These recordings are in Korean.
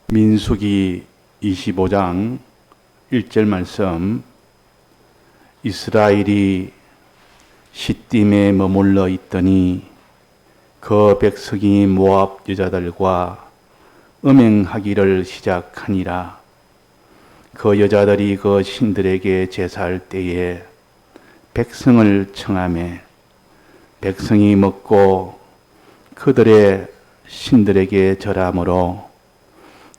민수기 25장 1절 말씀. 이스라엘이 시딤에 머물러 있더니 그 백성이 모압 여자들과 음행하기를 시작하니라. 그 여자들이 그 신들에게 제사할 때에 백성을 청하매 백성이 먹고 그들의 신들에게 절함으로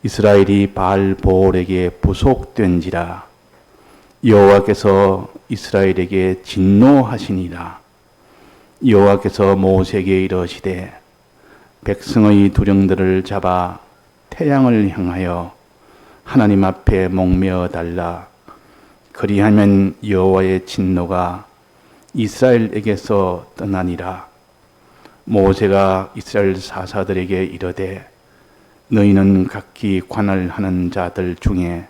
이스라엘이 바알보올에게 부속된지라. 여호와께서 이스라엘에게 진노하시니라. 여호와께서 모세에게 이르시되 백성의 두령들을 잡아 태양을 향하여 하나님 앞에 목매어 달라. 그리하면 여호와의 진노가 이스라엘에게서 떠나니라. 모세가 이스라엘 사사들에게 이르되 너희는 각기 관할하는 자들 중에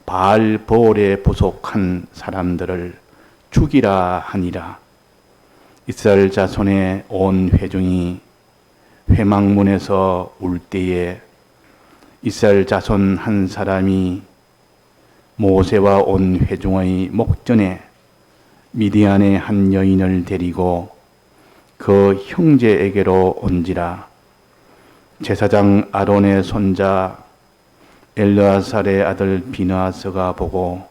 바알보올에 부속한 사람들을 죽이라 하니라. 이스라엘 자손의 온 회중이 회막문에서 울 때에 이스라엘 자손 한 사람이 모세와 온 회중의 목전에 미디안의 한 여인을 데리고 그 형제에게로 온지라. 제사장 아론의 손자 엘르아살의 아들 비느하스가 보고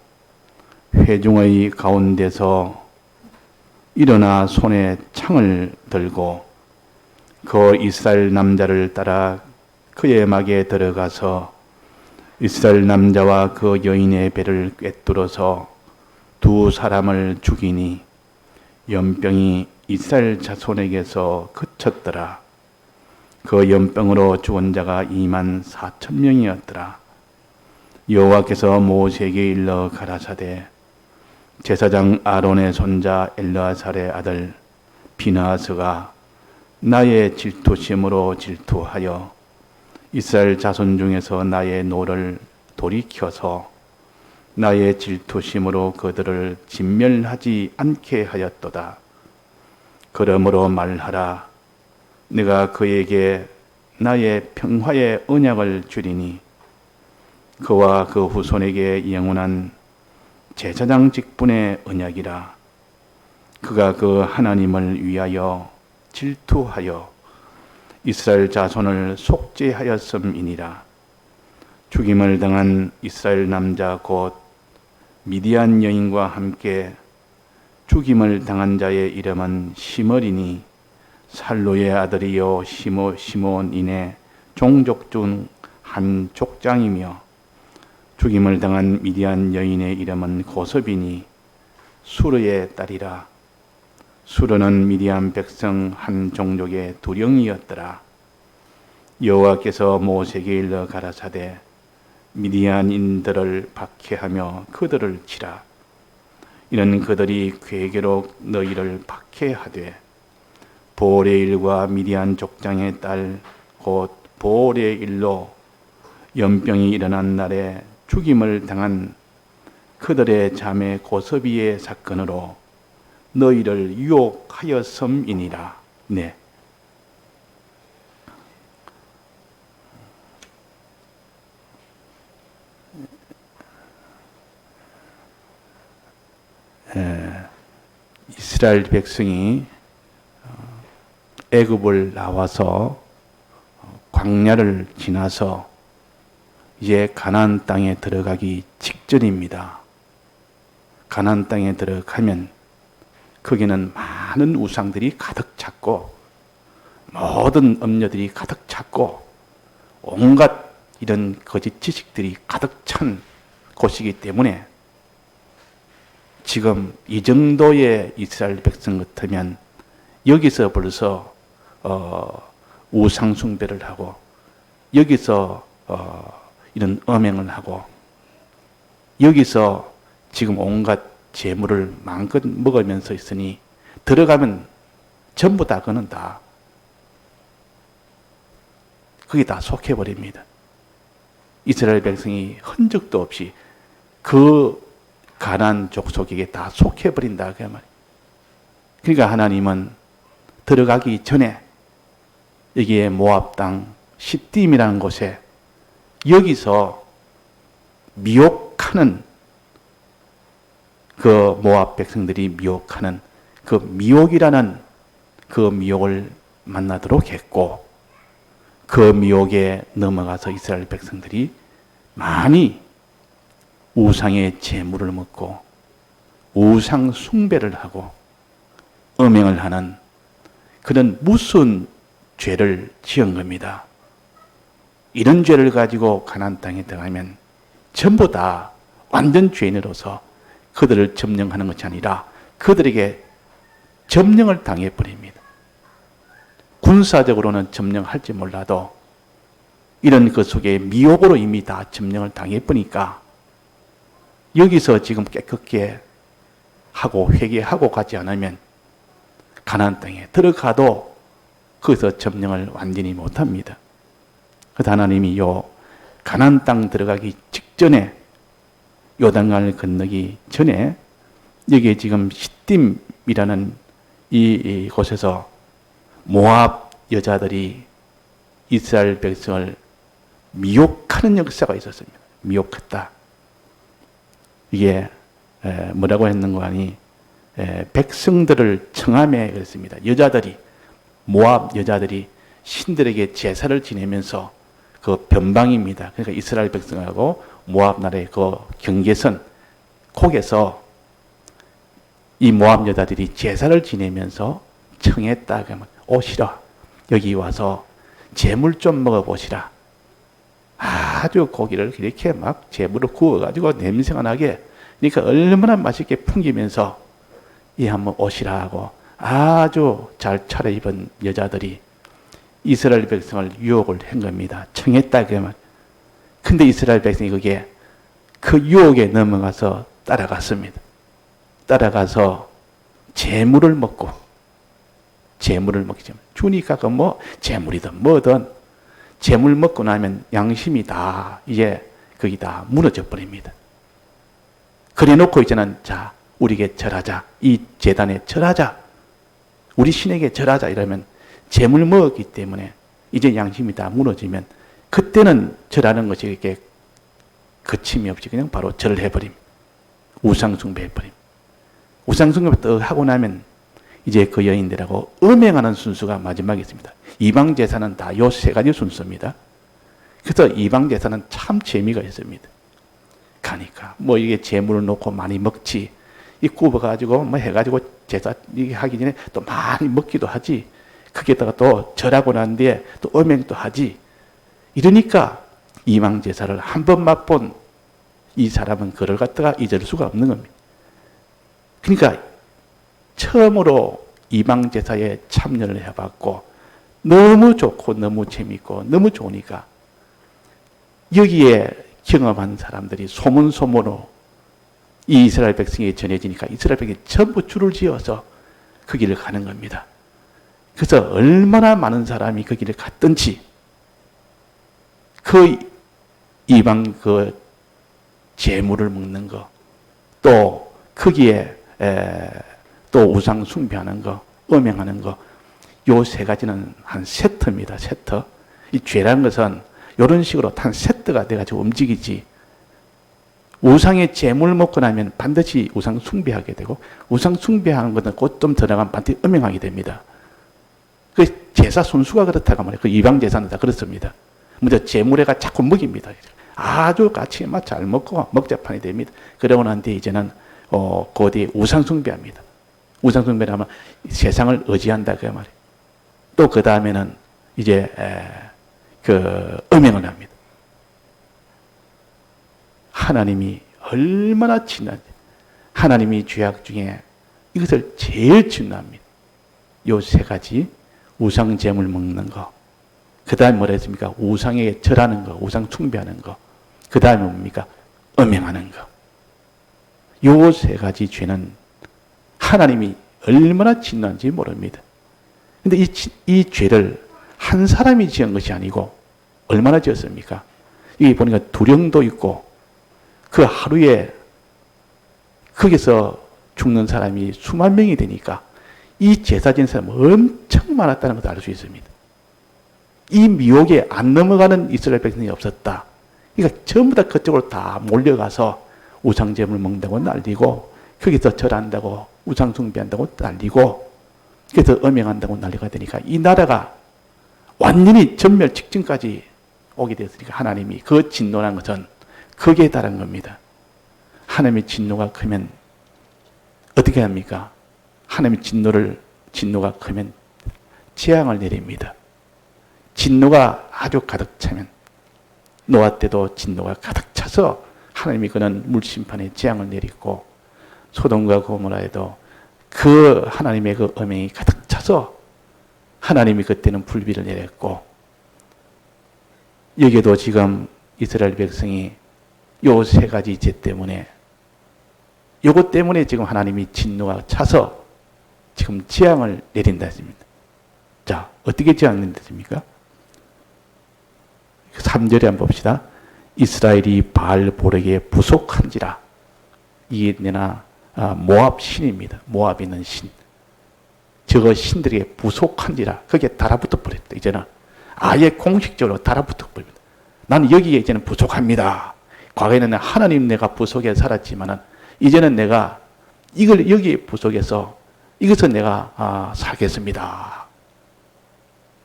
회중의 가운데서 일어나 손에 창을 들고 그 이스라엘 남자를 따라 그의 막에 들어가서 이스라엘 남자와 그 여인의 배를 꿰뚫어서 두 사람을 죽이니 연병이 이스라엘 자손에게서 그쳤더라. 그 연병으로 죽은 자가 24,000명이었더라. 여호와께서 모세에게 일러 가라사대 제사장 아론의 손자 엘르아살의 아들 비느하스가 나의 질투심으로 질투하여 이스라엘 자손 중에서 나의 노를 돌이켜서 나의 질투심으로 그들을 진멸하지 않게 하였도다. 그러므로 말하라. 내가 그에게 나의 평화의 언약을 주리니 그와 그 후손에게 영원한 제사장 직분의 언약이라. 그가 그 하나님을 위하여 질투하여 이스라엘 자손을 속죄하였음이니라. 죽임을 당한 이스라엘 남자 곧 미디안 여인과 함께 죽임을 당한 자의 이름은 시므리니 살루의 아들이요 시몬인의 종족 중 한 족장이며 죽임을 당한 미디안 여인의 이름은 고섭이니 수르의 딸이라. 수르는 미디안 백성 한 종족의 두령이었더라. 여호와께서 모세에게 일러 가라사대 미디안인들을 박해하며 그들을 치라. 이는 그들이 괴계로 너희를 박해하되 보올의 일과 미디안 족장의 딸 곧 보올의 일로 연병이 일어난 날에 죽임을 당한 그들의 자매 고섭이의 사건으로 너희를 유혹하였음이니라. 네. 이스라엘 백성이 애굽을 나와서 광야를 지나서 이제 가나안 땅에 들어가기 직전입니다. 가나안 땅에 들어가면 거기는 많은 우상들이 가득 찼고 모든 음료들이 가득 찼고 온갖 이런 거짓 지식들이 가득 찬 곳이기 때문에 지금 이 정도의 이스라엘 백성 같으면 여기서 벌써 우상 숭배를 하고 여기서 이런 음행을 하고 여기서 지금 온갖 재물을 마음껏 먹으면서 있으니 들어가면 전부 다 그는 다 그게 다 속해버립니다. 이스라엘 백성이 흔적도 없이 그 가나안 족속에게 다 속해버린다 그 말이에요. 그러니까 하나님은 들어가기 전에 여기에 모압 땅 시딤이라는 곳에 여기서 미혹하는 그 모압 백성들이 미혹하는 그 미혹이라는 그 미혹을 만나도록 했고, 그 미혹에 넘어가서 이스라엘 백성들이 많이 우상의 제물을 먹고 우상 숭배를 하고 음행을 하는 그런 무슨 죄를 지은 겁니다. 이런 죄를 가지고 가나안 땅에 들어가면 전부 다 완전 죄인으로서 그들을 점령하는 것이 아니라 그들에게 점령을 당해버립니다. 군사적으로는 점령할지 몰라도 이런 그 속에 미혹으로 이미 다 점령을 당해버리니까 여기서 지금 깨끗게 하고 회개하고 가지 않으면 가나안 땅에 들어가도 거기서 점령을 완전히 못합니다. 그래서 하나님이 요 가나안 땅 들어가기 직전에 요단강을 건너기 전에 여기에 지금 시딤이라는 이 곳에서 모압 여자들이 이스라엘 백성을 미혹하는 역사가 있었습니다. 미혹했다. 이게 뭐라고 했는 거 아니? 백성들을 청함해 그랬습니다. 여자들이, 모압 여자들이 신들에게 제사를 지내면서 그 변방입니다. 그러니까 이스라엘 백성하고 모압 나라의 그 경계선 거기에서 이 모압 여자들이 제사를 지내면서 청했다. 그러면 오시라. 여기 와서 제물 좀 먹어보시라. 아주 고기를 이렇게 막 제물을 구워가지고 냄새가 나게, 그러니까 얼마나 맛있게 풍기면서 이 한번 오시라 하고 아주 잘 차려입은 여자들이 이스라엘 백성을 유혹을 한 겁니다. 청했다 그러면. 근데 이스라엘 백성이 그게 그 유혹에 넘어가서 따라갔습니다. 따라가서 제물을 먹고, 제물을 먹기 전에 주니까 그 뭐 제물이든 뭐든 제물 먹고 나면 양심이 다 이제 거기 다 무너져 버립니다. 그래 놓고 이제는 자 우리에게 절하자, 이 제단에 절하자, 우리 신에게 절하자 이러면 제물 먹었기 때문에 이제 양심이 다 무너지면 그때는 절하는 것이 이렇게 거침이 없이 그냥 바로 절을 해버립니다. 우상숭배 해버립니다. 우상숭배 하고 나면 이제 그 여인들하고 음행하는 순수가 마지막에 있습니다. 이방 제사는 다 요 세 가지 순서입니다. 그래서 이방 제사는 참 재미가 있습니다. 가니까 뭐 이게 제물을 놓고 많이 먹지, 이 굽어가지고 뭐 해가지고 제사 이게 하기 전에 또 많이 먹기도 하지, 거기에다가 또 절하고 난 뒤에 또 음행도 하지. 이러니까 이방 제사를 한 번 맛본 이 사람은 그를 갖다가 잊을 수가 없는 겁니다. 그러니까 처음으로 이방 제사에 참여를 해봤고 너무 좋고 너무 재밌고 너무 좋으니까 여기에 경험한 사람들이 소문소문으로 이 이스라엘 백성에게 전해지니까 이스라엘 백성이 전부 줄을 지어서 그 길을 가는 겁니다. 그래서 얼마나 많은 사람이 그 길을 갔든지 그 이방 그 제물을 먹는 거, 또 거기에 또 우상 숭배하는 거, 음행하는 거, 요 세 가지는 한 세트입니다. 세트. 이 죄라는 것은 이런 식으로 한 세트가 돼가지고 움직이지. 우상의 제물 먹고 나면 반드시 우상 숭배하게 되고, 우상 숭배하는 것은 곧 좀 들어가면 반드시 음행하게 됩니다. 그 제사 순수가 그렇다고 말해요. 그 이방 제사는 다 그렇습니다. 먼저 제물에가 자꾸 먹입니다. 아주 같이 막 잘 먹고 먹자판이 됩니다. 그러고 난 뒤에 이제는 그 뒤에 우상 숭배합니다. 우상 숭배라면 세상을 의지한다 그 말이에요. 또 그 다음에는 이제 그 음행을 합니다. 하나님이 얼마나 진한지, 하나님이 죄악 중에 이것을 제일 진노합니다. 요 세 가지, 우상 제물 먹는 거, 그 다음에 뭐라 했습니까? 우상에 절하는 거, 우상 숭배하는 거, 그 다음에 뭡니까? 음행하는 거. 요 세 가지 죄는 하나님이 얼마나 진노한지 모릅니다. 근데 이 죄를 한 사람이 지은 것이 아니고 얼마나 지었습니까? 여기 보니까 두령도 있고 그 하루에 거기서 죽는 사람이 수만 명이 되니까 이 제사 지은 사람은 엄청 많았다는 것을 알 수 있습니다. 이 미혹에 안 넘어가는 이스라엘 백성이 없었다. 그러니까 전부 다 그쪽으로 다 몰려가서 우상제물 먹는다고 난리고, 거기서 절한다고 우상숭배한다고 난리고, 그래서 음행한다고 난리가 되니까 이 나라가 완전히 전멸 직전까지 오게 되었으니까 하나님이 그 진노라는 것은 거기에 달한 겁니다. 하나님의 진노가 크면 어떻게 합니까? 하나님의 진노가 크면 재앙을 내립니다. 진노가 아주 가득 차면, 노아 때도 진노가 가득 차서 하나님이 그는 물심판의 재앙을 내리고, 소돔과 고모라에도 그 하나님의 그 음행이 가득 차서 하나님이 그때는 불비를 내렸고, 여기도 지금 이스라엘 백성이 요 세 가지 죄 때문에, 요것 때문에 지금 하나님이 진노가 차서 지금 재앙을 내린다 했습니다. 자, 어떻게 재앙 내린다십니까? 3절에 한번 봅시다. 이스라엘이 바알 보렉에 부속한지라. 이게 내나 모압 신입니다. 모압에 있는 신. 저 신들에게 부속한지라. 거기에 달아붙어 버렸다. 이제는 아예 공식적으로 달아붙어 버립니다. 나는 여기에 이제는 부속합니다. 과거에는 하나님 내가 부속에 살았지만은 이제는 내가 이걸 여기에 부속해서 이것을 내가 살겠습니다.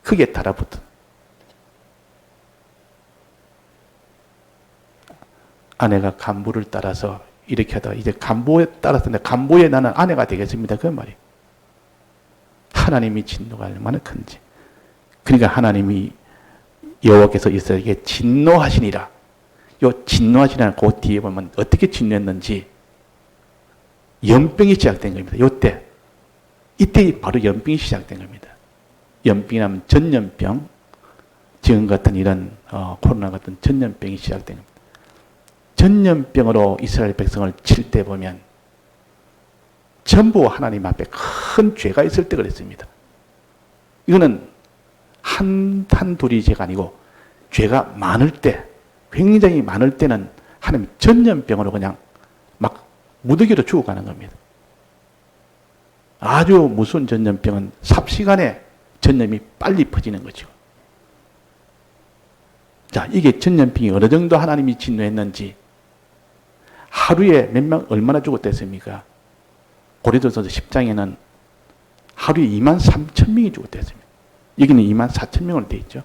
크게 달아붙은. 아내가 간부를 따라서 이렇게 하다가 이제 간부에 따라서 간부에 나는 아내가 되겠습니다. 그 말이에요. 하나님이 진노가 얼마나 큰지. 그러니까 하나님이 여호와께서 이스라엘에게 진노하시니라. 요 진노하시니라 그 뒤에 보면 어떻게 진노했는지 연병이 시작된 겁니다. 요때 이때 바로 연병이 시작된 겁니다. 연병이라면 전염병, 지금 같은 이런 코로나 같은 전염병이 시작된 겁니다. 전염병으로 이스라엘 백성을 칠 때 보면 전부 하나님 앞에 큰 죄가 있을 때 그랬습니다. 이거는 둘이 죄가 아니고 죄가 많을 때, 굉장히 많을 때는 하나님 전염병으로 그냥 막 무더기로 죽어가는 겁니다. 아주 무서운 전염병은 삽시간에 전염이 빨리 퍼지는 거죠. 자, 이게 전염병이 어느 정도 하나님이 진노했는지, 하루에 몇 명 얼마나 죽었댔습니까? 고린도전서 10장에는 하루에 23,000명이 죽었댔습니다. 여기는 24,000명으로 되어 있죠.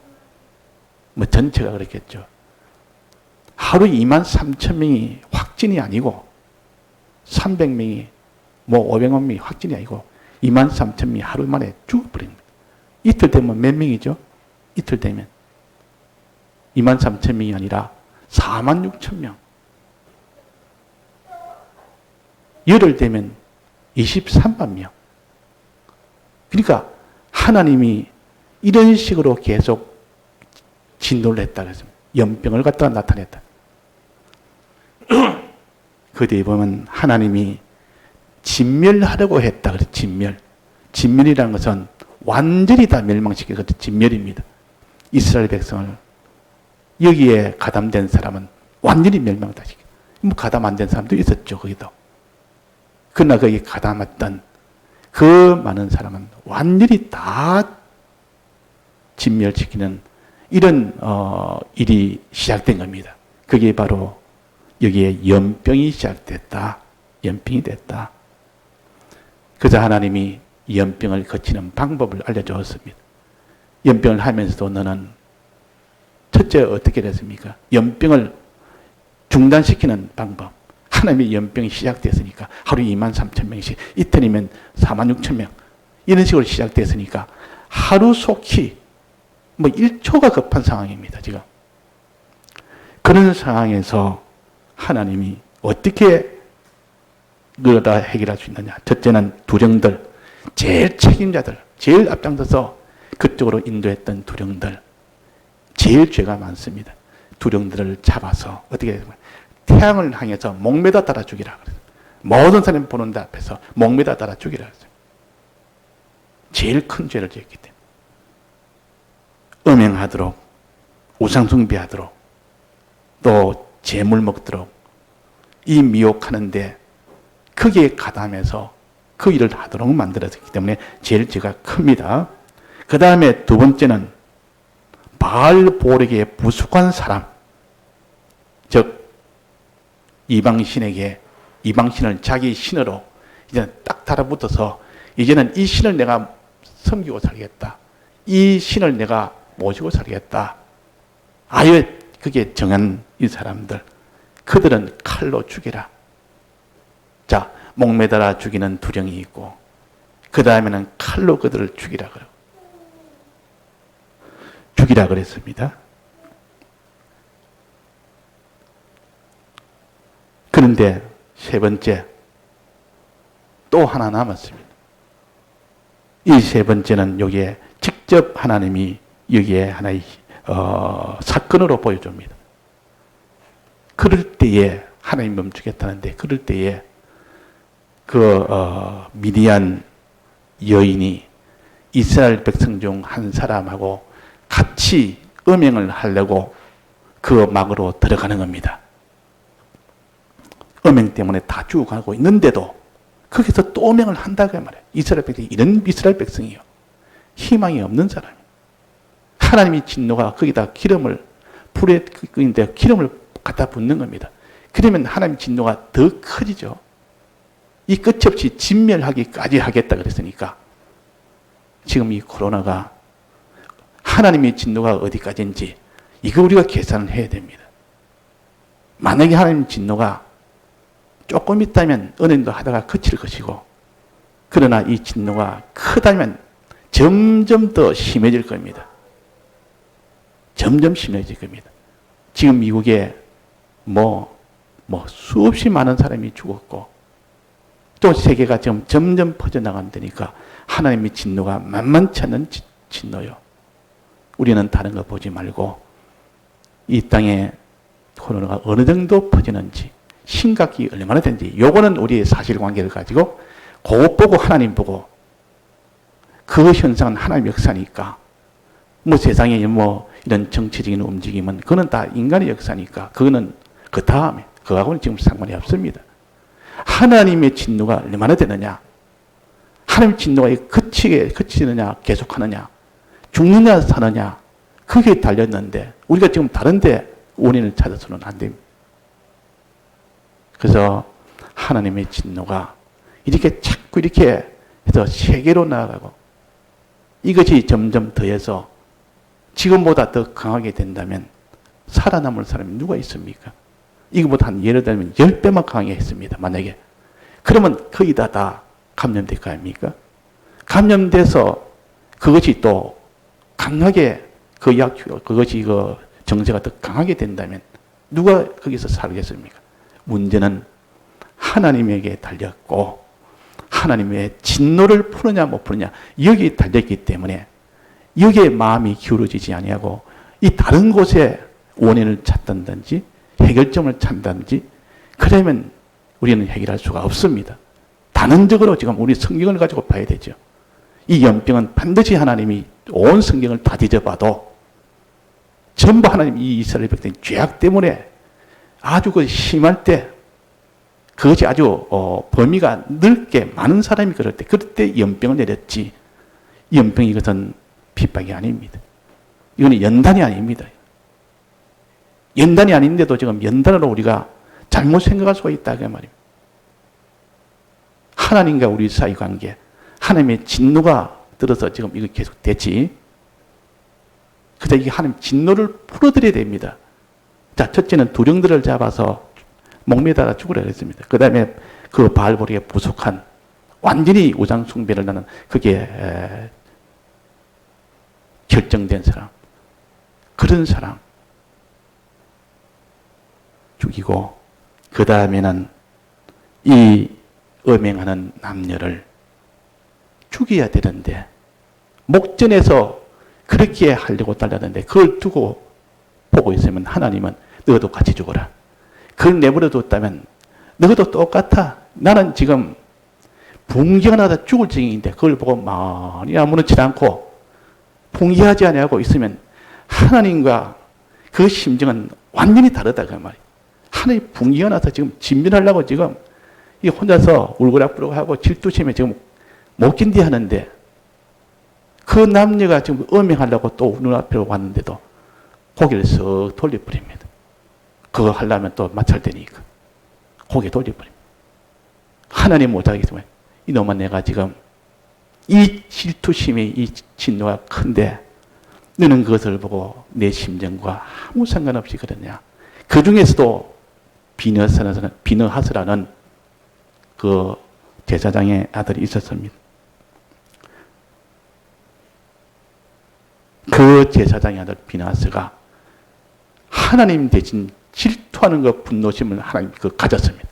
뭐 전체가 그렇겠죠. 하루에 23,000명이 확진이 아니고 300명이 뭐 500만 명이 확진이 아니고 23,000명이 하루 만에 죽어버립니다. 이틀 되면 몇 명이죠? 이틀 되면 23,000명이 아니라 46,000명. 열흘 되면 23만 명. 그러니까 하나님이 이런 식으로 계속 진노를 했다 그랬습니다. 연병을 갖다가 나타냈다. 그 뒤에 보면 하나님이 진멸하려고 했다 그랬죠. 진멸. 진멸이라는 것은 완전히 다 멸망시키는 것이 진멸입니다. 이스라엘 백성을 여기에 가담된 사람은 완전히 멸망다 시켜. 뭐 가담 안 된 사람도 있었죠. 거기도. 그러나 거기 가담했던 그 많은 사람은 완전히 다 진멸시키는 이런 일이 시작된 겁니다. 그게 바로 여기에 연병이 시작됐다. 연병이 됐다. 그래서 하나님이 연병을 거치는 방법을 알려주었습니다. 연병을 하면서도 너는 첫째 어떻게 됐습니까? 연병을 중단시키는 방법. 하나님의 연병이 시작됐으니까 하루에 23,000명씩, 이틀이면 46,000명 이런 식으로 시작됐으니까 하루 속히 뭐 1초가 급한 상황입니다. 지금 그런 상황에서 하나님이 어떻게 그걸 다 해결할 수 있느냐. 첫째는 두령들, 제일 책임자들, 제일 앞장서서 그쪽으로 인도했던 두령들, 제일 죄가 많습니다. 두령들을 잡아서 어떻게 해야 되냐. 태양을 향해서 목매다 따라 죽이라 그랬어요. 모든 사람이 보는 데 앞에서 목매다 따라 죽이라 그랬어요. 제일 큰 죄를 지었기 때문에. 음행하도록, 우상숭배하도록, 또 재물 먹도록 이 미혹하는데 크게 가담해서 그 일을 하도록 만들어졌기 때문에 제일 죄가 큽니다. 그 다음에 두 번째는 바알 보렉에 부숙한 사람. 이방신을 자기 신으로 이제 딱 달아붙어서 이제는 이 신을 내가 섬기고 살겠다. 이 신을 내가 모시고 살겠다. 아예 그게 정한 이 사람들. 그들은 칼로 죽이라. 자, 목매달아 죽이는 두령이 있고 그 다음에는 칼로 그들을 죽이라 그러고 죽이라 그랬습니다. 그런데 세 번째 또 하나 남았습니다. 이 세 번째는 여기에 직접 하나님이 여기에 하나의 사건으로 보여줍니다. 그럴 때에 하나님 멈추겠다는데 그럴 때에 미디안 여인이 이스라엘 백성 중 한 사람하고 같이 음행을 하려고 그 막으로 들어가는 겁니다. 음행 때문에 다 죽어가고 있는데도 거기서 또 음행을 한다고 말해요. 이스라엘 백성이 이런 이스라엘 백성이요. 희망이 없는 사람이에요. 하나님의 진노가 거기다 불에 기름을 갖다 붓는 겁니다. 그러면 하나님의 진노가 더 커지죠. 이 끝없이 진멸하기까지 하겠다 그랬으니까 지금 이 코로나가 하나님의 진노가 어디까지인지 이거 우리가 계산을 해야 됩니다. 만약에 하나님의 진노가 조금 있다면 은행도 하다가 그칠 것이고 그러나 이 진노가 크다면 점점 더 심해질 겁니다. 점점 심해질 겁니다. 지금 미국에 수없이 많은 사람이 죽었고 또 세계가 지금 점점 퍼져나간다니까 하나님의 진노가 만만치 않은 진노요. 우리는 다른 거 보지 말고 이 땅에 코로나가 어느 정도 퍼지는지 심각이 얼마나 되는지 요거는 우리의 사실관계를 가지고 그것 보고 하나님 보고 그 현상은 하나님의 역사니까 세상에 이런 정치적인 움직임은 그거는 다 인간의 역사니까 그거는 그 다음에 그거하고는 지금 상관이 없습니다. 하나님의 진노가 얼마나 되느냐 하나님의 진노가 그치느냐 계속하느냐 죽느냐 사느냐 그게 달렸는데 우리가 지금 다른데 원인을 찾아서는 안 됩니다. 그래서 하나님의 진노가 이렇게 자꾸 이렇게 해서 세계로 나아가고 이것이 점점 더해서 지금보다 더 강하게 된다면 살아남을 사람이 누가 있습니까? 이거보다 예를 들면 10배만 강하게 했습니다. 만약에. 그러면 거의 다 감염될 거 아닙니까? 감염돼서 그것이 또 강하게 그것이 정세가 더 강하게 된다면 누가 거기서 살겠습니까? 문제는 하나님에게 달렸고 하나님의 진노를 푸느냐 못 푸느냐 여기에 달렸기 때문에 여기에 마음이 기울어지지 아니하고 이 다른 곳에 원인을 찾든지 해결점을 찾든지 그러면 우리는 해결할 수가 없습니다. 단언적으로 지금 우리 성경을 가지고 봐야 되죠. 이 연병은 반드시 하나님이 온 성경을 다 뒤져봐도 전부 하나님 이 이스라엘 백성의 죄악 때문에 아주 심할 때 그것이 아주 범위가 넓게 많은 사람이 그럴 때 연병을 내렸지 연병이 이것은 핍박이 아닙니다. 이거는 연단이 아닙니다. 연단이 아닌데도 지금 연단으로 우리가 잘못 생각할 수가 있다 그 말입니다. 하나님과 우리 사이 관계 하나님의 진노가 들어서 지금 이거 계속 됐지. 그래서 이 하나님 진노를 풀어드려야 됩니다. 자, 첫째는 두령들을 잡아서 목매달아 죽으라 했습니다. 그 다음에 그 바알보리에 부속한 완전히 우상 숭배를 하는 그게 결정된 사람 그런 사람 죽이고 그 다음에는 이 음행하는 남녀를 죽여야 되는데 목전에서 그렇게 하려고 달렸는데 그걸 두고 보고 있으면 하나님은 너도 같이 죽어라. 그걸 내버려 뒀다면 너도 똑같아. 나는 지금 분기가 나다 죽을 지경인데 그걸 보고 많이 아무렇지 않고 분기하지 아니하고 있으면 하나님과 그 심정은 완전히 다르다 그 말이에요. 하나님 분기가 나서 지금 진멸하려고 지금 이 혼자서 울고락부락 하고 질투심에 지금 못 견디 하는데 그 남녀가 지금 음행하려고 또 눈앞에 왔는데도 고개를 쓱 돌려버립니다. 그거 하려면 또 마찰되니까. 고개 돌려버립니다. 하나님 못하기 때문에 이놈아 내가 지금 이 질투심이 이 진노가 큰데 너는 그것을 보고 내 심정과 아무 상관없이 그러냐. 그 중에서도 비느하스라는 그 제사장의 아들이 있었습니다. 그 제사장의 아들 비느하스가 하나님 대신 질투하는 그 분노심을 하나님 가졌습니다.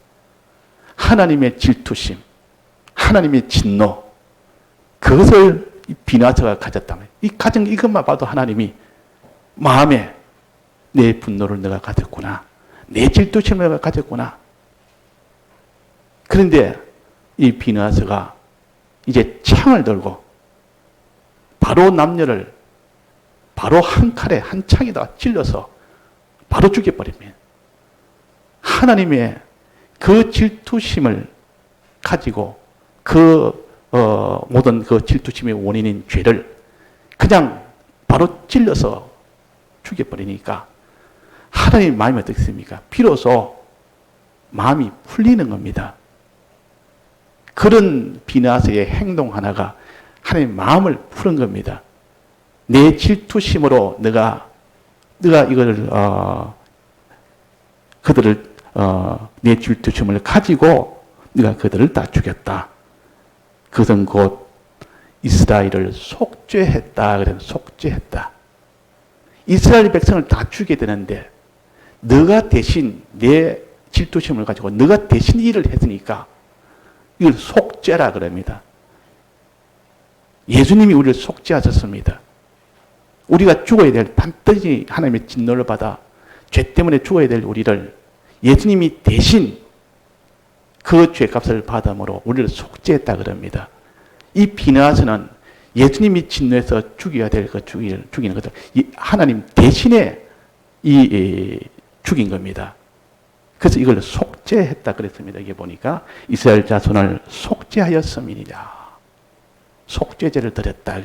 하나님의 질투심, 하나님의 진노, 그것을 비느하스가 가졌다면 이 가정 이것만 봐도 하나님이 마음에 내 분노를 내가 가졌구나, 내 질투심을 내가 가졌구나. 그런데 이 비느하스가 이제 창을 들고 바로 남녀를 바로 한 칼에 한 창에다가 찔러서 바로 죽여버립니다. 하나님의 그 질투심을 가지고 모든 그 질투심의 원인인 죄를 그냥 바로 찔러서 죽여버리니까 하나님 마음이 어떻습니까? 비로소 마음이 풀리는 겁니다. 그런 비느하스의 행동 하나가 하나님 마음을 푸는 겁니다. 내 질투심으로 내가 이걸 그들을 내 질투심을 가지고 네가 그들을 다 죽였다. 그것은 곧 이스라엘을 속죄했다. 그래서 속죄했다. 이스라엘 백성을 다 죽여야 되는데 너가 대신 내 질투심을 가지고 너가 대신 일을 했으니까 이걸 속죄라 그럽니다. 예수님이 우리를 속죄하셨습니다. 우리가 죽어야 될, 반드시 하나님의 진노를 받아 죄 때문에 죽어야 될 우리를 예수님이 대신 그 죄값을 받음으로 우리를 속죄했다 그럽니다. 이 비느하스는 예수님이 진노해서 죽여야 될 그 죽이는 것을 하나님 대신에 죽인 겁니다. 그래서 이걸 속죄했다 그랬습니다. 이게 보니까 이스라엘 자손을 속죄하였음이니라. 속죄제를 드렸다.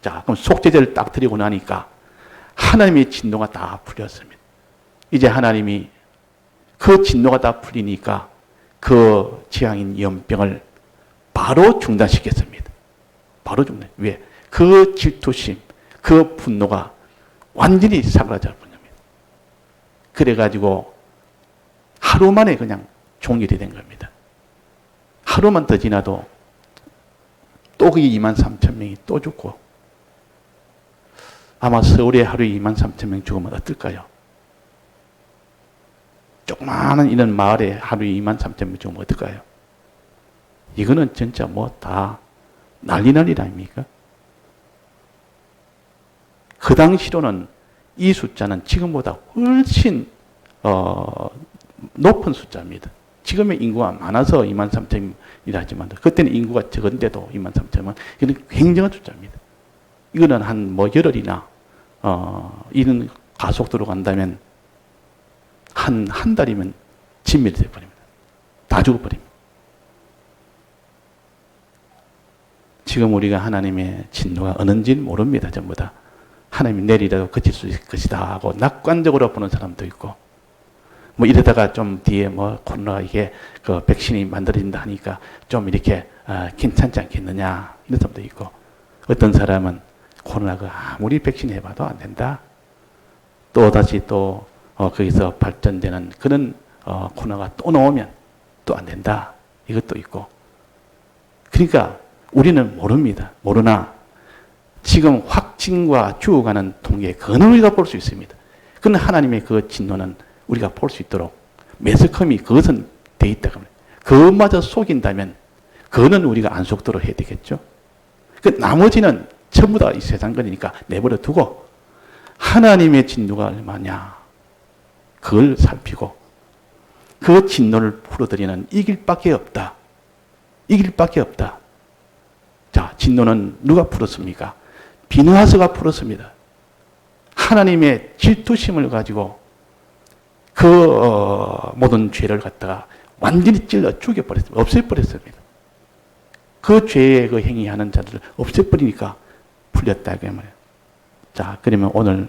자, 그럼 속죄제를 딱 드리고 나니까 하나님의 진노가 다 풀렸습니다. 이제 하나님이 그 진노가 다 풀리니까 그 재앙인 연병을 바로 중단시켰습니다. 바로 중단. 왜? 그 질투심, 그 분노가 완전히 사그라져 버린 겁니다. 그래가지고 하루 만에 그냥 종결이 된 겁니다. 하루만 더 지나도 또 그게 23,000명이 또 죽고 아마 서울에 하루에 23,000명 죽으면 어떨까요? 조그마한 이런 마을에 하루에 23,000명 죽으면 어떨까요? 이거는 진짜 뭐 다 난리 아닙니까? 그 당시로는 이 숫자는 지금보다 훨씬 높은 숫자입니다. 지금의 인구가 많아서 23,000이라 하지만 그때는 인구가 적은데도 23,000은 이건 굉장한 숫자입니다. 이거는 한 뭐 열흘이나 이런 가속도로 간다면 한 달이면 진멸이 되어버립니다. 다 죽어버립니다. 지금 우리가 하나님의 진노가 어는지는 모릅니다. 전부 다. 하나님이 내리라도 그칠 수 있을 것이다 하고 낙관적으로 보는 사람도 있고 뭐 이러다가 좀 뒤에 뭐 코로나 이게 그 백신이 만들어진다 하니까 좀 이렇게 괜찮지 않겠느냐 이런 사람도 있고 어떤 사람은 코로나가 아무리 백신 해봐도 안 된다. 또 다시 또 거기서 발전되는 그런 코로나가 또 나오면 또 안 된다. 이것도 있고. 그러니까 우리는 모릅니다. 모르나 지금 확진과 죽어가는 통계 그는 우리가 볼 수 있습니다. 그는 하나님의 그 진노는 우리가 볼 수 있도록 매스컴이 그것은 돼 있다. 그것마저 속인다면 그거는 우리가 안 속도록 해야 되겠죠. 그 나머지는 전부 다 이 세상 거니까 내버려 두고 하나님의 진노가 얼마냐 그걸 살피고 그 진노를 풀어드리는 이 길밖에 없다. 이 길밖에 없다. 자, 진노는 누가 풀었습니까? 비느하스가 풀었습니다. 하나님의 질투심을 가지고 그 모든 죄를 갖다가 완전히 찔러 죽여버렸습니다. 없애버렸습니다. 그 죄의 그 행위하는 자들을 없애버리니까 풀렸다 그 말이에요. 자, 그러면 오늘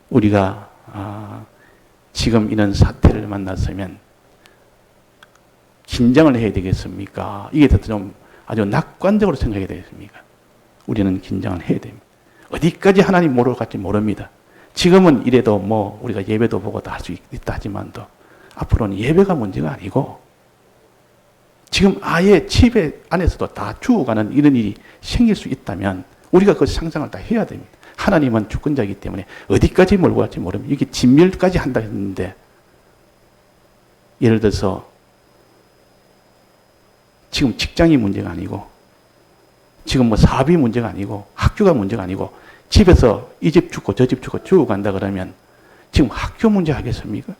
우리가 지금 이런 사태를 만났으면 긴장을 해야 되겠습니까? 이게 더 좀 아주 낙관적으로 생각해야 되겠습니까? 우리는 긴장을 해야 됩니다. 어디까지 하나님 모르고 갈지 모릅니다. 지금은 이래도 뭐 우리가 예배도 보고 다 할 수 있다 하지만도 앞으로는 예배가 문제가 아니고 지금 아예 집에 안에서도 다 죽어가는 이런 일이 생길 수 있다면 우리가 그 상상을 다 해야 됩니다. 하나님은 주권자이기 때문에 어디까지 몰고 갈지 모릅니다. 이게 진멸까지 한다 했는데 예를 들어서 지금 직장이 문제가 아니고 지금 뭐 사업이 문제가 아니고 학교가 문제가 아니고 집에서 이 집 죽고 저 집 죽고 죽어간다 그러면 지금 학교 문제 하겠습니까?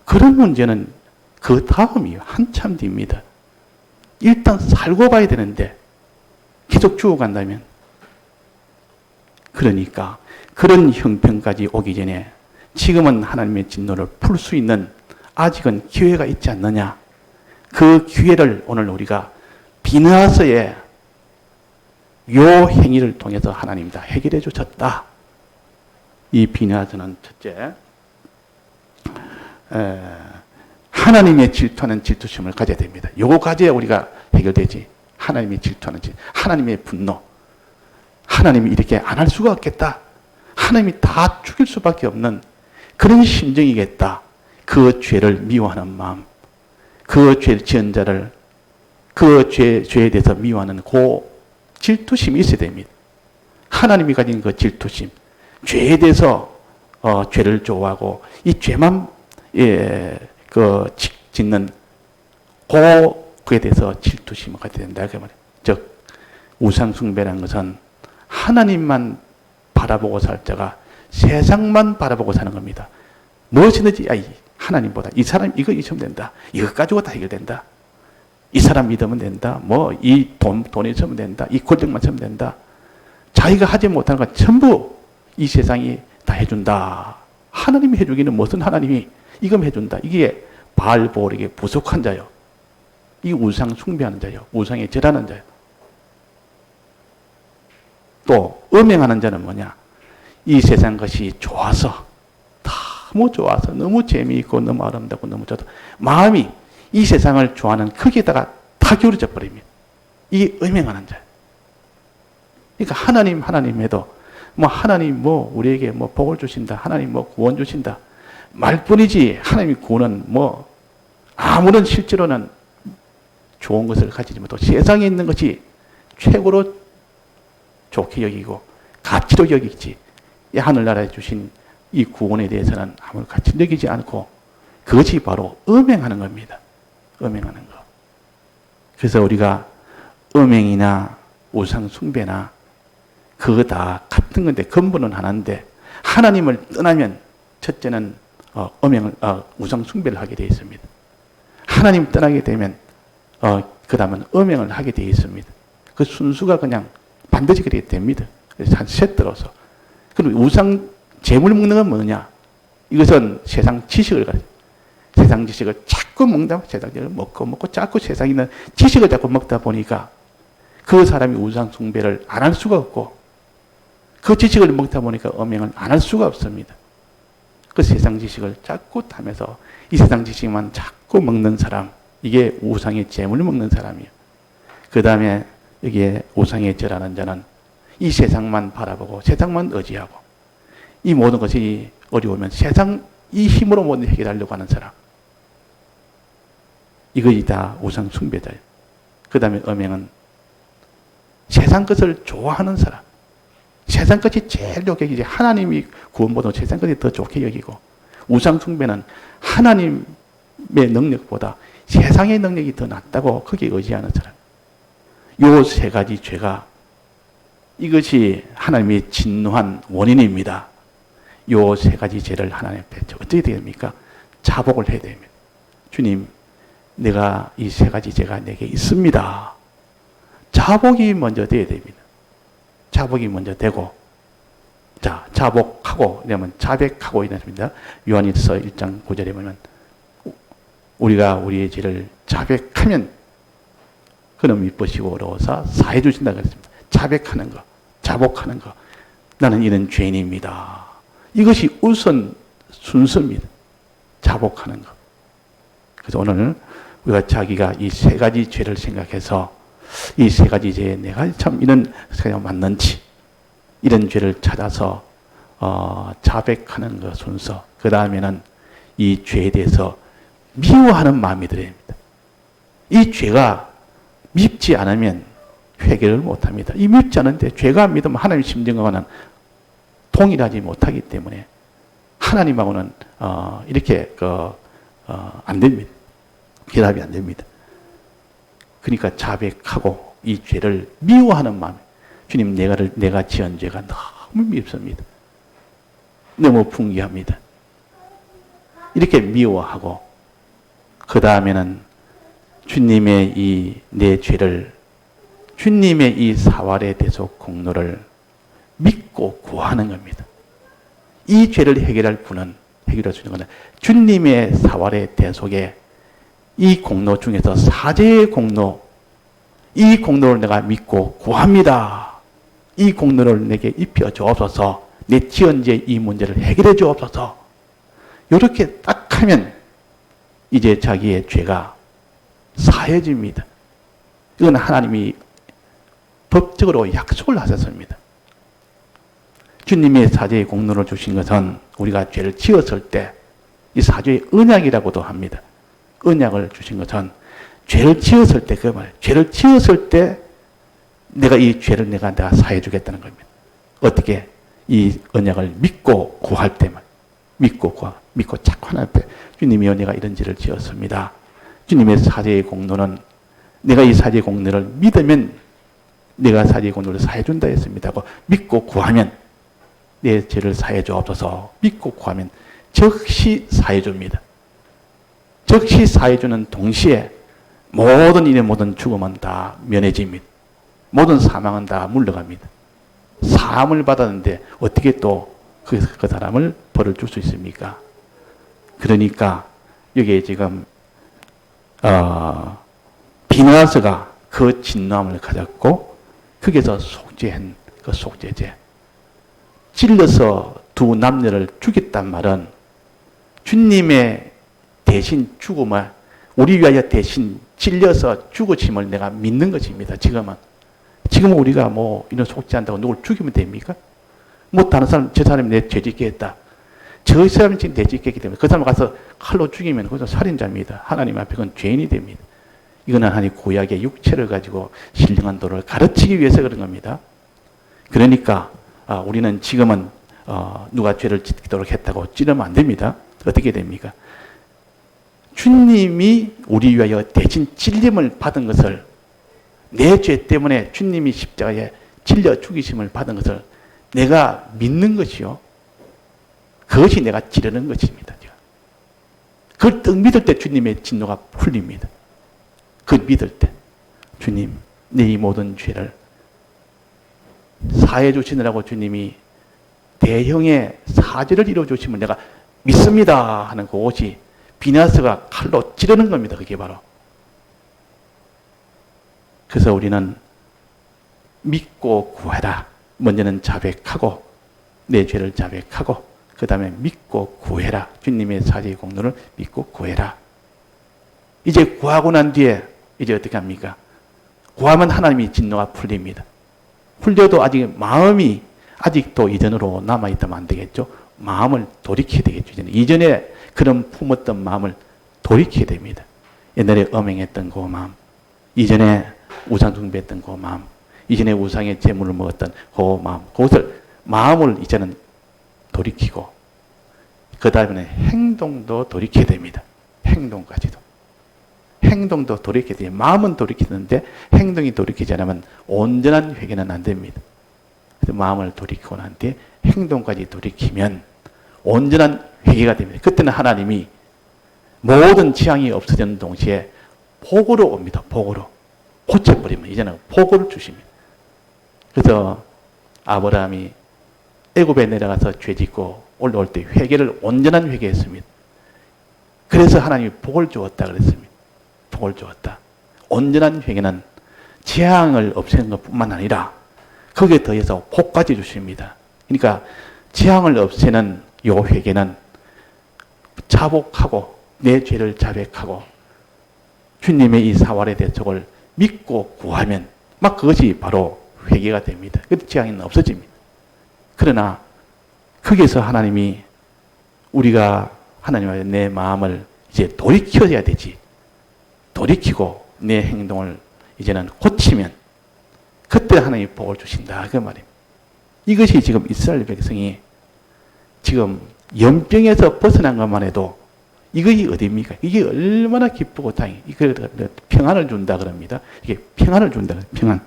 그런 문제는 그 다음이 한참 뒤입니다. 일단 살고 봐야 되는데 계속 죽어간다면 그러니까 그런 형편까지 오기 전에 지금은 하나님의 진노를 풀 수 있는 아직은 기회가 있지 않느냐. 그 기회를 오늘 우리가 비느하서의 요 행위를 통해서 하나님이 다 해결해 주셨다. 이 비느하서는 첫째, 하나님의 질투하는 질투심을 가져야 됩니다. 요거 가져야 우리가 해결되지. 하나님의 질투하는 질투, 하나님의 분노. 하나님이 이렇게 안 할 수가 없겠다. 하나님이 다 죽일 수밖에 없는 그런 심정이겠다. 그 죄를 미워하는 마음, 그 죄 지은 자를 그 죄에 대해서 미워하는 그 질투심이 있어야 됩니다. 하나님이 가진 그 질투심, 죄에 대해서 죄를 좋아하고 이 죄만 짓는 그에 대해서 질투심을 가져야 된다 그 말이에요. 즉 우상 숭배라는 것은 하나님만 바라보고 살 자가 세상만 바라보고 사는 겁니다. 무엇이든지 하나님보다 이 사람 이거 있으면 된다. 이거 가지고 다 해결된다. 이 사람 믿으면 된다. 뭐 이 돈이 있으면 된다. 이 권력만 있으면 된다. 자기가 하지 못하는 건 전부 이 세상이 다 해준다. 하나님이 해주기는 무슨 하나님이 이건 해준다. 이게 바알보올에게 부속한 자요. 이 우상 숭배하는 자요. 우상에 절하는 자요. 또 음행하는 자는 뭐냐? 이 세상 것이 좋아서 너무 좋아서 너무 재미있고 너무 아름답고 너무 좋다. 마음이 이 세상을 좋아하는 거기에다가 다 기울어져 버립니다. 이게 음행하는 자예요. 그러니까 하나님 해도 하나님 우리에게 복을 주신다. 하나님 구원 주신다. 말뿐이지 하나님이 구원은 아무런 실제로는 좋은 것을 가지지 못하고 세상에 있는 것이 최고로 좋게 여기고 가치로 여기지. 이 하늘나라에 주신 이 구원에 대해서는 아무 가치 여기지 않고 그것이 바로 음행하는 겁니다. 음행하는 거. 그래서 우리가 음행이나 우상 숭배나 그거 다 같은 건데 근본은 하나인데 하나님을 떠나면 첫째는 우상 숭배를 하게 되어 있습니다. 하나님 떠나게 되면 그 다음은 음행을 하게 되어 있습니다. 그 순수가 그냥 반드시 그렇게 됩니다. 그래서 한 셋들어서. 그럼 우상 재물 먹는 건 뭐냐? 이것은 세상 지식을 가지고 세상 지식을 자꾸 먹다 세상 지식을 먹고 자꾸 세상에 있는 지식을 자꾸 먹다 보니까 그 사람이 우상 숭배를 안 할 수가 없고 그 지식을 먹다 보니까 음행을 안 할 수가 없습니다. 그 세상 지식을 자꾸 타면서 이 세상 지식만 자꾸 먹는 사람, 이게 우상의 재물을 먹는 사람이에요. 그 다음에 여기에 우상에 절하는 자는 이 세상만 바라보고 세상만 의지하고 이 모든 것이 어려우면 세상 이 힘으로 모든 해결하려고 하는 사람. 이것이 다 우상 숭배자예요. 그 다음에 음행은 세상 것을 좋아하는 사람. 세상 것이 제일 좋게 여기지. 하나님이 구원보다 세상 것이 더 좋게 여기고 우상 숭배는 하나님의 능력보다 세상의 능력이 더 낫다고 거기에 의지하는 사람. 요 세 가지 죄가 이것이 하나님의 진노한 원인입니다. 요 세 가지 죄를 하나님 앞에 어떻게 됩니까? 자복을 해야 됩니다. 주님, 내가 이 세 가지 죄가 내게 있습니다. 자복이 먼저 돼야 됩니다. 자복이 먼저 되고, 자, 자복하고, 이러면 자백하고 이랬습니다. 요한일서 1장 9절에 보면, 우리가 우리의 죄를 자백하면, 그는 미쁘시고 어려워서 사해 주신다고 했습니다. 자백하는 거, 자복하는 거. 나는 이런 죄인입니다. 이것이 우선 순서입니다. 자복하는 것. 그래서 오늘 우리가 자기가 이 세 가지 죄를 생각해서 이 세 가지 죄에 내가 참 이런 생각 맞는지 이런 죄를 찾아서 자백하는 그 순서. 그 다음에는 이 죄에 대해서 미워하는 마음이 들어야 합니다. 이 죄가 밉지 않으면 회개를 못합니다. 이 밉지 않은데 죄가 믿으면 하나님의 심정과는 동일하지 못하기 때문에 하나님하고는 이렇게 안 됩니다. 결합이 안 됩니다. 그러니까 자백하고 이 죄를 미워하는 마음. 주님, 내가 지은 죄가 너무 밉습니다. 너무 풍기합니다. 이렇게 미워하고 그 다음에는 주님의 이 내 죄를 주님의 이 사활의 대속 공로를 믿고 구하는 겁니다. 이 죄를 해결할 분은 해결할 수 있는 것은 주님의 사활의 대속에 이 공로 중에서 사죄의 공로, 이 공로를 내가 믿고 구합니다. 이 공로를 내게 입혀 주옵소서. 내 지은 죄 이 문제를 해결해 주옵소서. 이렇게 딱 하면 이제 자기의 죄가 사해집니다. 이건 하나님이 법적으로 약속을 하셨습니다. 주님의 사죄의 공로를 주신 것은 우리가 죄를 지었을 때 이 사죄의 언약이라고도 합니다. 언약을 주신 것은 죄를 지었을 때 그 말이에요. 죄를 지었을 때 내가 이 죄를 내가 사해 주겠다는 겁니다. 어떻게? 이 언약을 믿고 구할 때만. 믿고 자꾸 하나님 앞에 주님이여 내가 이런 죄를 지었습니다. 주님의 사죄의 공로는 내가 이 사죄의 공로를 믿으면 내가 사죄의 공로를 사해 준다 했습니다. 믿고 구하면 내 죄를 사해 주옵소서. 믿고 구하면 즉시 사해 줍니다. 즉시 사해 주는 동시에 모든 일의 모든 죽음은 다 면해집니다. 모든 사망은 다 물러갑니다. 사함을 받았는데 어떻게 또 그 사람을 벌을 줄 수 있습니까? 그러니까 여기에 지금 비나스가 그 진노함을 가졌고 거기서 속죄한 그 속죄제. 찔러서 두 남녀를 죽였단 말은 주님의 대신 죽음을 우리 위하여 대신 찔려서 죽으심을 내가 믿는 것입니다. 지금은 우리가 뭐 이런 속죄한다고 누굴 죽이면 됩니까? 뭐 다른 사람, 저 사람이 내 죄짓게 했다. 저 사람이 지금 내 죄짓게 했기 때문에 그 사람을 가서 칼로 죽이면 그것은 살인자입니다. 하나님 앞에 그건 죄인이 됩니다. 이거는 하나님 구약의 육체를 가지고 신령한 도를 가르치기 위해서 그런 겁니다. 그러니까 우리는 지금은 누가 죄를 짓도록 했다고 찌르면 안 됩니다. 어떻게 됩니까? 주님이 우리 위하여 대신 찔림을 받은 것을 내 죄 때문에 주님이 십자가에 찔려 죽이심을 받은 것을 내가 믿는 것이요. 그것이 내가 찌르는 것입니다. 그걸 딱 믿을 때 주님의 진노가 풀립니다. 그걸 믿을 때 주님 내 이 모든 죄를 사해 주시느라고 주님이 대형의 사죄를 이루어 주심을 내가 믿습니다 하는 그것이 비나스가 칼로 찌르는 겁니다. 그게 바로. 그래서 우리는 믿고 구해라. 먼저는 자백하고 내 죄를 자백하고 그 다음에 믿고 구해라. 주님의 사죄의 공로를 믿고 구해라. 이제 구하고 난 뒤에 이제 어떻게 합니까? 구하면 하나님이 진노가 풀립니다. 풀려도 아직 마음이 아직도 이전으로 남아있다면 안 되겠죠. 마음을 돌이켜야 되겠죠. 이전에 그런 품었던 마음을 돌이켜야 됩니다. 옛날에 엄행했던 그 마음, 이전에 우상 숭배했던 그 마음, 이전에 우상의 재물을 먹었던 그 마음, 그것을 마음을 이제는 돌이키고 그 다음에 행동도 돌이켜야 됩니다. 행동까지도. 행동도 돌이켜야 돼요. 마음은 돌이키는데 행동이 돌이키지 않으면 온전한 회개는 안 됩니다. 그래서 마음을 돌이키고 난 뒤에 행동까지 돌이키면 온전한 회개가 됩니다. 그때는 하나님이 모든 지향이 없어지는 동시에 복으로 옵니다. 복으로. 고쳐버리면 이제는 복을 주십니다. 그래서 아브라함이 애굽에 내려가서 죄짓고 올라올 때 회개를 온전한 회개했습니다. 그래서 하나님이 복을 주었다 그랬습니다. 복을 주었다. 온전한 회개는 재앙을 없애는 것뿐만 아니라 거기에 더해서 복까지 주십니다. 그러니까 재앙을 없애는 요 회개는 자복하고 내 죄를 자백하고 주님의 이 사활의 대속을 믿고 구하면 막 그것이 바로 회개가 됩니다. 그때 재앙은 없어집니다. 그러나 거기에서 하나님이 우리가 하나님의 내 마음을 이제 돌이켜야 되지. 돌이키고 내 행동을 이제는 고치면 그때 하나님이 복을 주신다. 그 말입니다. 이것이 지금 이스라엘 백성이 지금 연병에서 벗어난 것만 해도 이것이 어디입니까? 이게 얼마나 기쁘고 다행히 이걸 평안을 준다 그럽니다. 이게 평안을 준다. 평안.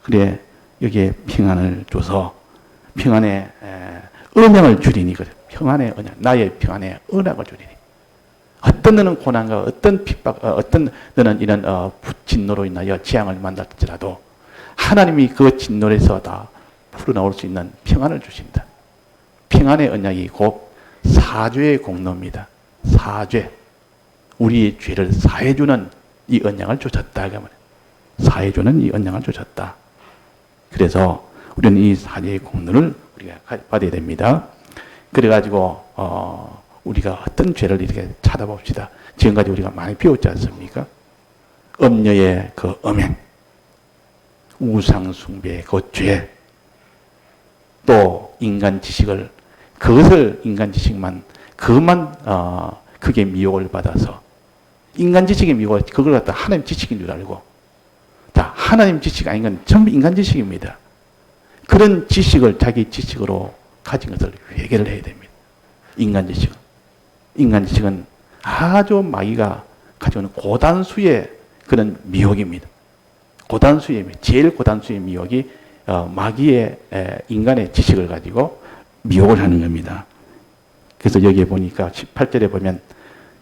그래 여기에 평안을 줘서 평안의 은행을 주리니 그래. 평안의 은행, 나의 평안의 은행을 주리니. 어떤 너는 고난과 어떤 핍박, 어떤 너는 이런 진노로 인하여 재앙을 만날지라도 하나님이 그 진노에서 다 풀어나올 수 있는 평안을 주신다. 평안의 언약이 곧 사죄의 공로입니다. 사죄. 우리의 죄를 사해주는 이 언약을 주셨다. 사해주는 이 언약을 주셨다. 그래서 우리는 이 사죄의 공로를 우리가 받아야 됩니다. 그래가지고 우리가 어떤 죄를 이렇게 찾아봅시다. 지금까지 우리가 많이 배웠지 않습니까? 음녀의 그 음행, 우상숭배의 그 죄, 또 인간 지식을 그것을 인간 지식만 그것만 그게 미혹을 받아서 인간 지식의 미혹을 그걸 갖다 하나님 지식인 줄 알고 자 하나님 지식 아닌 건 전부 인간 지식입니다. 그런 지식을 자기 지식으로 가진 것을 회개를 해야 됩니다. 인간 지식은 아주 마귀가 가져오는 고단수의 그런 미혹입니다. 제일 고단수의 미혹이 마귀의 인간의 지식을 가지고 미혹을 하는 겁니다. 그래서 여기에 보니까 18절에 보면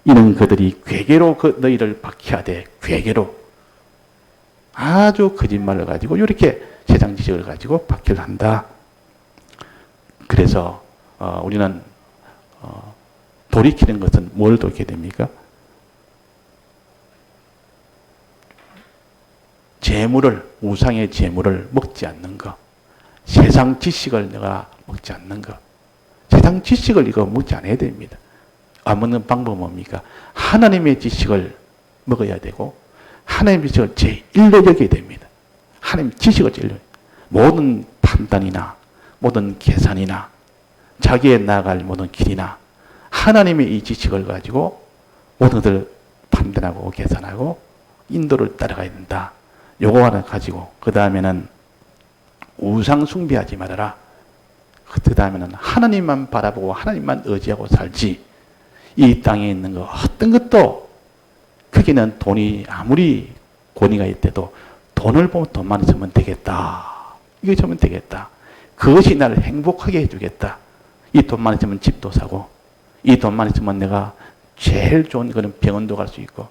이는 그들이 괴계로 너희를 박해하되 괴계로 아주 거짓말을 가지고 이렇게 세상 지식을 가지고 박해를 한다. 그래서 우리는 돌이키는 것은 뭘 돌이켜야 됩니까? 우상의 재물을 먹지 않는 것. 세상 지식을 내가 먹지 않는 것. 세상 지식을 이거 먹지 않아야 됩니다. 안 먹는 방법은 뭡니까? 하나님의 지식을 먹어야 되고 하나님의 지식을 제1로 여겨야 됩니다. 하나님 지식을 제1로. 모든 판단이나 모든 계산이나 자기의 나아갈 모든 길이나 하나님의 이 지식을 가지고 모든 것을 판단하고 계산하고 인도를 따라가야 된다. 요거 하나 가지고 그 다음에는 우상 숭배하지 말아라. 그 다음에는 하나님만 바라보고 하나님만 의지하고 살지. 이 땅에 있는 거 어떤 것도 거기는 돈이 아무리 권위가 있대도 돈을 보면 돈만 있으면 되겠다. 이거 있으면 되겠다. 그것이 나를 행복하게 해주겠다. 이 돈만 있으면 집도 사고 이 돈만 있으면 내가 제일 좋은 그런 병원도 갈 수 있고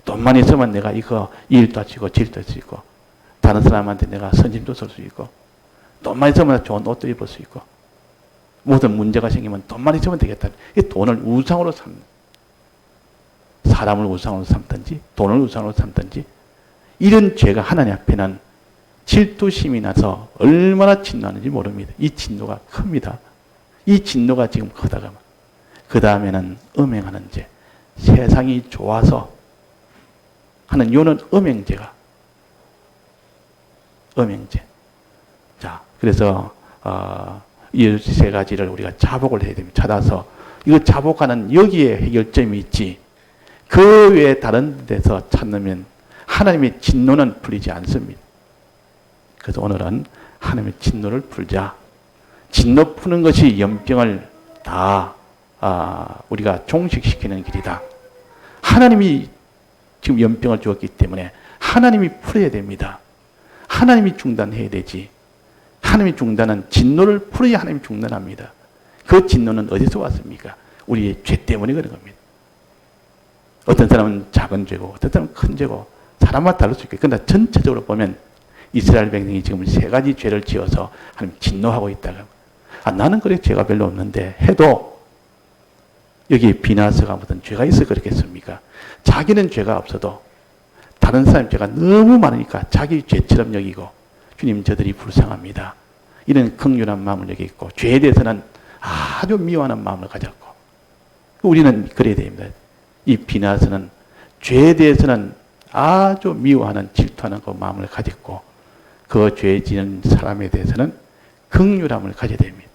돈만 있으면 내가 이거 일도 할 수 있고 질도 할 수 있고 다른 사람한테 내가 선심도 쓸 수 있고 돈만 있으면 좋은 옷도 입을 수 있고 모든 문제가 생기면 돈만 있으면 되겠다. 이 돈을 우상으로 삼는 사람을 우상으로 삼든지 돈을 우상으로 삼든지 이런 죄가 하나님 앞에는 질투심이 나서 얼마나 진노하는지 모릅니다. 이 진노가 큽니다. 이 진노가 지금 크다가 그 다음에는 음행하는 죄. 세상이 좋아서 하는 요는 음행죄가 음행죄. 자, 그래서 이 세 가지를 우리가 자복을 해야 됩니다. 찾아서 이거 자복하는 여기에 해결점이 있지. 그 외에 다른 데서 찾으면 하나님의 진노는 풀리지 않습니다. 그래서 오늘은 하나님의 진노를 풀자. 진노 푸는 것이 연병을 다 우리가 종식시키는 길이다. 하나님이 지금 연병을 주었기 때문에 하나님이 풀어야 됩니다. 하나님이 중단해야 되지. 하나님이 중단은 진노를 풀어야 하나님이 중단합니다. 그 진노는 어디서 왔습니까? 우리의 죄 때문에 그런 겁니다. 어떤 사람은 작은 죄고 어떤 사람은 큰 죄고 사람마다 다를 수 있겠고 그러나 전체적으로 보면 이스라엘 백성이 지금 세 가지 죄를 지어서 하나님 진노하고 있다가 나는 그래 죄가 별로 없는데 해도 여기 비나스가 무슨 죄가 있어 그렇겠습니까? 자기는 죄가 없어도 다른 사람 죄가 너무 많으니까 자기 죄처럼 여기고 주님 저들이 불쌍합니다. 이런 긍휼한 마음을 여기 있고 죄에 대해서는 아주 미워하는 마음을 가졌고 우리는 그래야 됩니다. 이 비나스는 죄에 대해서는 아주 미워하는 질투하는 그 마음을 가졌고 그 죄 지은 사람에 대해서는 긍휼함을 가져야 됩니다.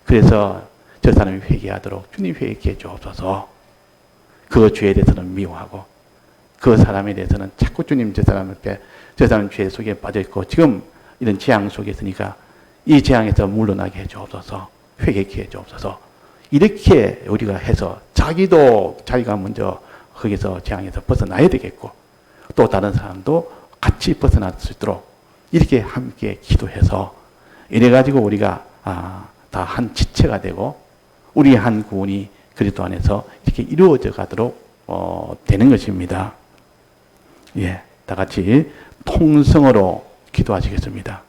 그래서 저 사람이 회개하도록 주님 회개해 주옵소서. 그 죄에 대해서는 미워하고 그 사람에 대해서는 자꾸 주님 저 사람 죄 속에 빠져있고 지금 이런 재앙 속에 있으니까 이 재앙에서 물러나게 해 주옵소서. 회개케 해 주옵소서. 이렇게 우리가 해서 자기가 먼저 거기서 재앙에서 벗어나야 되겠고 또 다른 사람도 같이 벗어날 수 있도록 이렇게 함께 기도해서 이래가지고 우리가 다 한 지체가 되고 우리 한 구원이 그리스도 안에서 이렇게 이루어져 가도록 되는 것입니다. 예, 다 같이 통성으로 기도하시겠습니다.